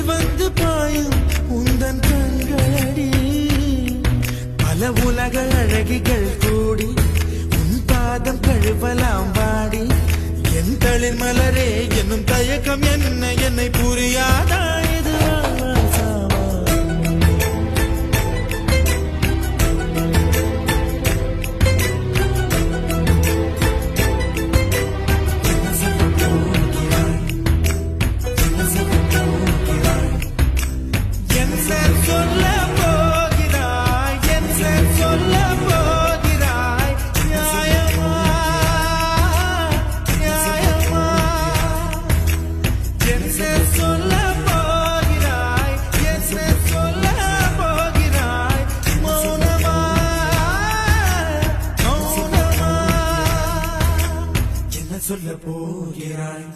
வந்து பாயும் உந்தன் கண்களடி பல உலக அழகிகள் கூடி உன் பாதம் கழுவலாம் வாடி என் தளிர் மலரே என்னும் தயக்கம் என்ன என்னை புரியாதா இது சொல்ல போகிறாய்